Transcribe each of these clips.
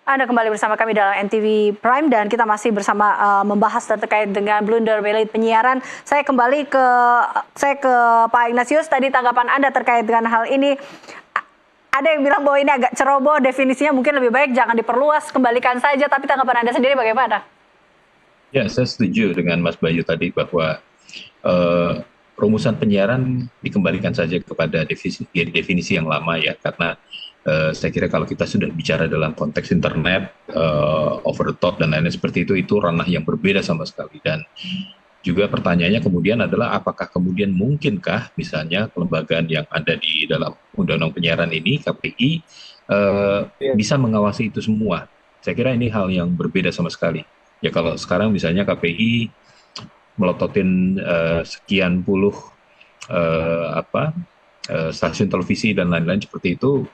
Anda kembali bersama kami dalam NTV Prime dan kita masih bersama membahas terkait dengan blunder belit penyiaran. Saya kembali ke Pak Ignatius, tadi tanggapan Anda terkait dengan hal ini. Ada yang bilang bahwa ini agak ceroboh, definisinya mungkin lebih baik jangan diperluas, kembalikan saja. Tapi tanggapan Anda sendiri bagaimana? Ya, saya setuju dengan Mas Bayu tadi bahwa rumusan penyiaran dikembalikan saja kepada definisi yang lama ya, karena saya kira kalau kita sudah bicara dalam konteks internet, over the top dan lain-lain seperti itu ranah yang berbeda sama sekali. Dan juga pertanyaannya kemudian adalah apakah kemudian mungkinkah misalnya kelembagaan yang ada di dalam undang-undang penyiaran ini, KPI, bisa mengawasi itu semua. Saya kira ini hal yang berbeda sama sekali. Ya kalau sekarang misalnya KPI melototin sekian puluh stasiun televisi dan lain-lain seperti itu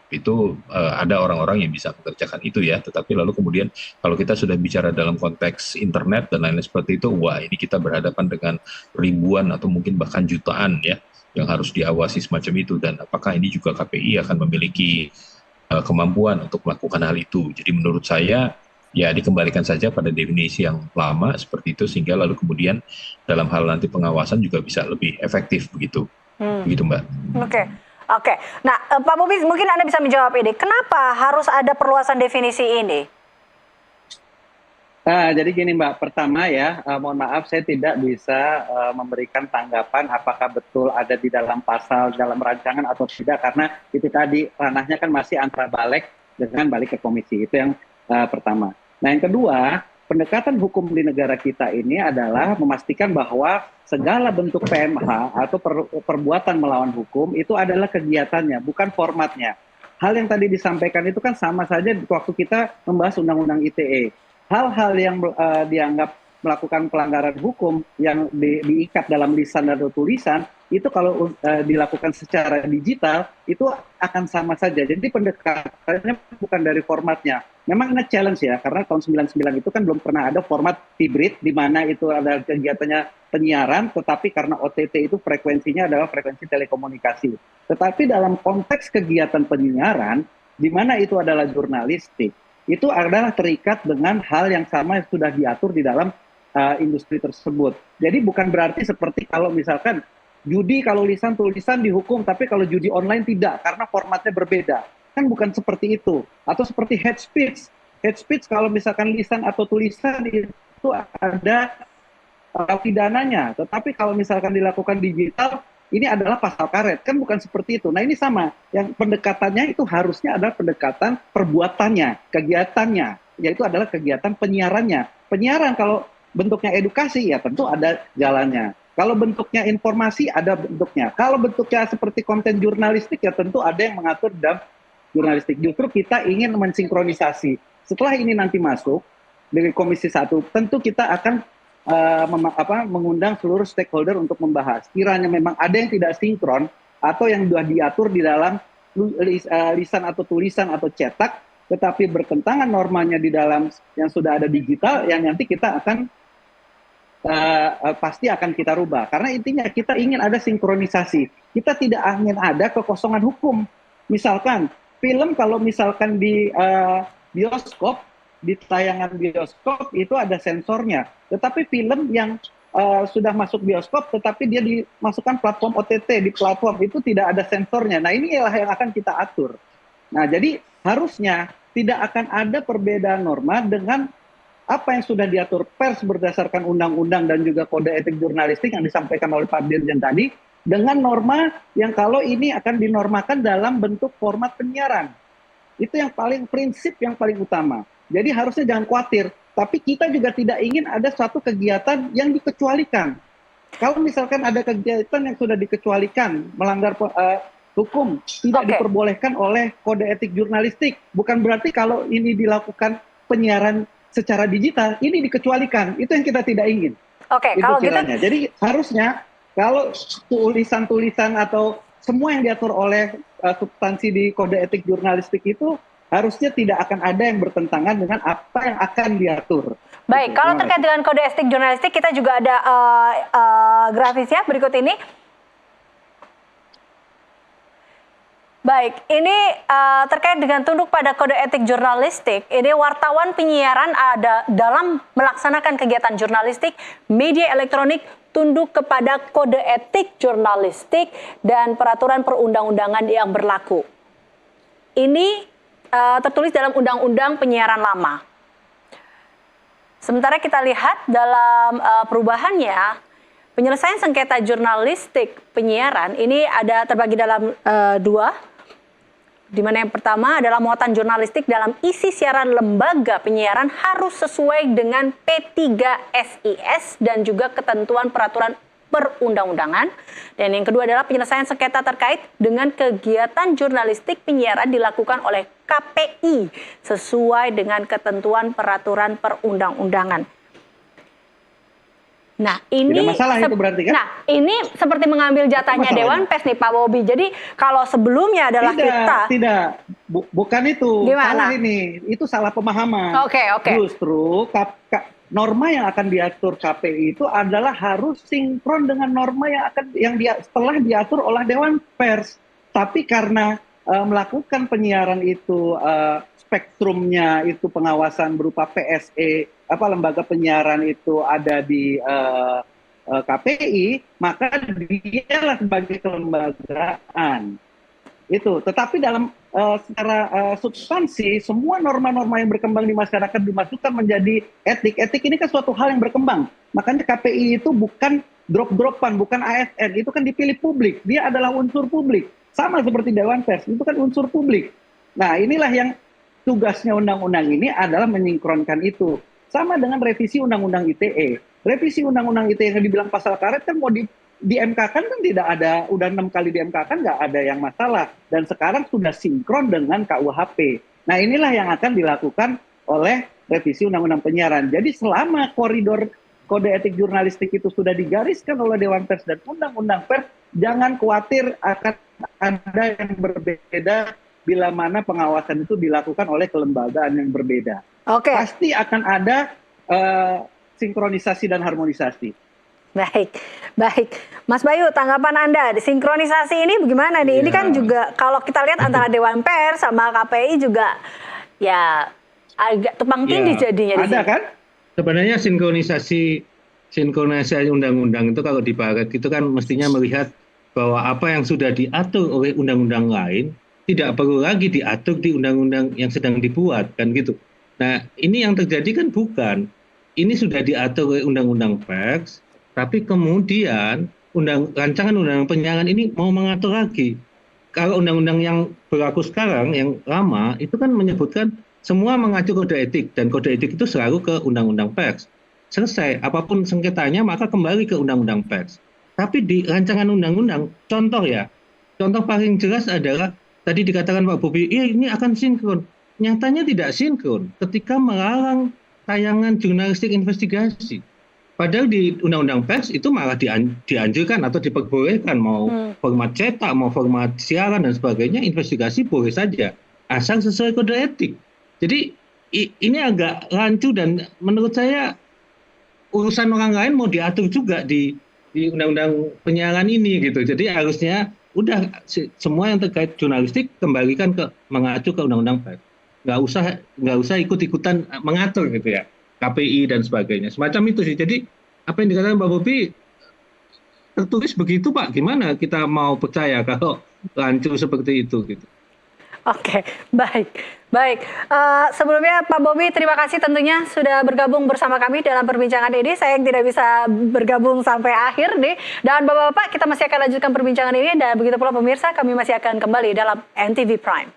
ada orang-orang yang bisa mengerjakan itu ya. Tetapi lalu kemudian kalau kita sudah bicara dalam konteks internet dan lain-lain seperti itu, wah ini kita berhadapan dengan ribuan atau mungkin bahkan jutaan ya yang harus diawasi semacam itu. Dan apakah ini juga KPI akan memiliki kemampuan untuk melakukan hal itu? Jadi menurut saya ya dikembalikan saja pada definisi yang lama seperti itu, sehingga lalu kemudian dalam hal nanti pengawasan juga bisa lebih efektif begitu. Begitu Mbak. Oke. Nah, Pak Bobi, mungkin Anda bisa menjawab ini. Kenapa harus ada perluasan definisi ini? Jadi gini Mbak, pertama ya, mohon maaf saya tidak bisa memberikan tanggapan apakah betul ada di dalam pasal, dalam rancangan atau tidak, karena itu tadi ranahnya kan masih antara balik dengan balik ke komisi, itu yang pertama. Nah yang kedua, pendekatan hukum di negara kita ini adalah memastikan bahwa segala bentuk PMH atau perbuatan melawan hukum itu adalah kegiatannya, bukan formatnya. Hal yang tadi disampaikan itu kan sama saja waktu kita membahas Undang-Undang ITE. Hal-hal yang dianggap melakukan pelanggaran hukum yang diikat dalam lisan atau tulisan, itu kalau dilakukan secara digital, itu akan sama saja. Jadi pendekatannya bukan dari formatnya. Memang ini challenge ya, karena tahun 99 itu kan belum pernah ada format hybrid, di mana itu ada kegiatannya penyiaran, tetapi karena OTT itu frekuensinya adalah frekuensi telekomunikasi. Tetapi dalam konteks kegiatan penyiaran, di mana itu adalah jurnalistik, itu adalah terikat dengan hal yang sama yang sudah diatur di dalam industri tersebut. Jadi bukan berarti seperti kalau misalkan judi kalau lisan tulisan dihukum, tapi kalau judi online tidak, karena formatnya berbeda. Kan bukan seperti itu. Atau seperti hate speech. Hate speech kalau misalkan lisan atau tulisan itu ada pidananya. Tetapi kalau misalkan dilakukan digital, ini adalah pasal karet. Kan bukan seperti itu. Nah ini sama. Yang pendekatannya itu harusnya adalah pendekatan perbuatannya, kegiatannya. Yaitu adalah kegiatan penyiarannya. Penyiaran kalau bentuknya edukasi, ya tentu ada jalannya. Kalau bentuknya informasi, ada bentuknya. Kalau bentuknya seperti konten jurnalistik, ya tentu ada yang mengatur dalam jurnalistik. Justru kita ingin mensinkronisasi. Setelah ini nanti masuk dari Komisi 1, tentu kita akan mengundang seluruh stakeholder untuk membahas. Kiranya memang ada yang tidak sinkron, atau yang sudah diatur di dalam lisan atau tulisan atau cetak, tetapi bertentangan normanya di dalam yang sudah ada digital, yang nanti kita akan pasti akan kita rubah. Karena intinya kita ingin ada sinkronisasi. Kita tidak ingin ada kekosongan hukum. Misalkan film kalau misalkan di bioskop, di tayangan bioskop itu ada sensornya. Tetapi film yang sudah masuk bioskop tetapi dia dimasukkan platform OTT, di platform itu tidak ada sensornya. Nah inilah yang akan kita atur. Nah jadi harusnya tidak akan ada perbedaan norma dengan apa yang sudah diatur pers berdasarkan undang-undang dan juga kode etik jurnalistik yang disampaikan oleh Pak Dirjen tadi, dengan norma yang kalau ini akan dinormakan dalam bentuk format penyiaran. Itu yang paling prinsip yang paling utama. Jadi harusnya jangan khawatir, tapi kita juga tidak ingin ada suatu kegiatan yang dikecualikan. Kalau misalkan ada kegiatan yang sudah dikecualikan, melanggar hukum, tidak diperbolehkan oleh kode etik jurnalistik. Bukan berarti kalau ini dilakukan penyiaran secara digital, ini dikecualikan. Itu yang kita tidak ingin. Oke, itu kalau kiranya. Jadi harusnya kalau tulisan-tulisan atau semua yang diatur oleh substansi di kode etik jurnalistik itu harusnya tidak akan ada yang bertentangan dengan apa yang akan diatur. Baik, kalau terkait dengan kode etik jurnalistik, kita juga ada grafisnya berikut ini. Baik, ini terkait dengan tunduk pada kode etik jurnalistik. Ini wartawan penyiaran ada dalam melaksanakan kegiatan jurnalistik, media elektronik tunduk kepada kode etik jurnalistik dan peraturan perundang-undangan yang berlaku. Ini tertulis dalam Undang-Undang Penyiaran lama. Sementara kita lihat dalam perubahannya, penyelesaian sengketa jurnalistik penyiaran ini ada terbagi dalam dua. Di mana yang pertama adalah muatan jurnalistik dalam isi siaran lembaga penyiaran harus sesuai dengan P3SIS dan juga ketentuan peraturan perundang-undangan. Dan yang kedua adalah penyelesaian sengketa terkait dengan kegiatan jurnalistik penyiaran dilakukan oleh KPI sesuai dengan ketentuan peraturan perundang-undangan. Nah, ini tidak masalah itu berarti kan? Nah, ini seperti mengambil jatahnya Dewan Pers nih Pak Bobi. Jadi kalau sebelumnya adalah bukan itu. Gimana? Salah ini. Itu salah pemahaman. Oke. Justru norma yang akan diatur KPI itu adalah harus sinkron dengan norma yang setelah diatur oleh Dewan Pers. Tapi karena melakukan penyiaran itu spektrumnya itu pengawasan berupa PSE, lembaga penyiaran itu ada di KPI, maka dialah sebagai kelembagaan itu. Tetapi dalam secara substansi semua norma-norma yang berkembang di masyarakat dimasukkan menjadi etik. Etik ini kan suatu hal yang berkembang. Makanya KPI itu bukan drop-dropan, bukan ASN, itu kan dipilih publik. Dia adalah unsur publik. Sama seperti Dewan Pers, itu kan unsur publik. Nah, inilah yang tugasnya undang-undang ini adalah menyingkronkan itu. Sama dengan revisi Undang-Undang ITE. Revisi Undang-Undang ITE yang dibilang pasal karet kan mau di-MK-kan kan tidak ada, udah 6 kali di-MK-kan nggak ada yang masalah. Dan sekarang sudah sinkron dengan KUHP. Nah, inilah yang akan dilakukan oleh revisi Undang-Undang Penyiaran. Jadi selama koridor kode etik jurnalistik itu sudah digariskan oleh Dewan Pers dan Undang-Undang Pers, jangan khawatir akan ada yang berbeda bila mana pengawasan itu dilakukan oleh kelembagaan yang berbeda. Oke. Pasti akan ada sinkronisasi dan harmonisasi. Baik. Mas Bayu, tanggapan Anda, sinkronisasi ini bagaimana nih? Ini kan juga kalau kita lihat antara Dewan Pers sama KPI juga ya agak tumpang tindih jadinya di sini. Ada kan? Sebenarnya sinkronisasi undang-undang itu kalau di Barat itu kan mestinya melihat bahwa apa yang sudah diatur oleh undang-undang lain tidak perlu lagi diatur di undang-undang yang sedang dibuat, kan gitu. Nah, ini yang terjadi kan bukan. Ini sudah diatur oleh Undang-Undang Pers, tapi kemudian rancangan undang-undang penyiaran ini mau mengatur lagi. Kalau undang-undang yang berlaku sekarang, yang lama, itu kan menyebutkan semua mengacu kode etik, dan kode etik itu selalu ke Undang-Undang Pers. Selesai, apapun sengketanya, maka kembali ke Undang-Undang Pers. Tapi di rancangan undang-undang, contoh paling jelas adalah tadi dikatakan Pak Bobi, ini akan sinkron. Nyatanya tidak sinkron ketika melarang tayangan jurnalistik investigasi. Padahal di Undang-Undang Pers itu malah dianjurkan atau diperbolehkan, mau format cetak, mau format siaran dan sebagainya, investigasi boleh saja, asal sesuai kode etik. Jadi ini agak rancu dan menurut saya urusan orang lain mau diatur juga di Undang-Undang Penyiaran ini gitu. Jadi harusnya udah semua yang terkait jurnalistik kembalikan mengacu ke Undang-Undang Pers. Nggak usah ikut-ikutan mengatur gitu ya, KPI dan sebagainya. Semacam itu sih. Jadi apa yang dikatakan Pak Bobi tertulis begitu Pak. Gimana kita mau percaya kalau rancu seperti itu gitu? Oke, baik. Sebelumnya Pak Bobi, terima kasih tentunya sudah bergabung bersama kami dalam perbincangan ini. Saya yang tidak bisa bergabung sampai akhir nih. Dan Bapak-Bapak, kita masih akan lanjutkan perbincangan ini. Dan begitu pula pemirsa, kami masih akan kembali dalam NTV Prime.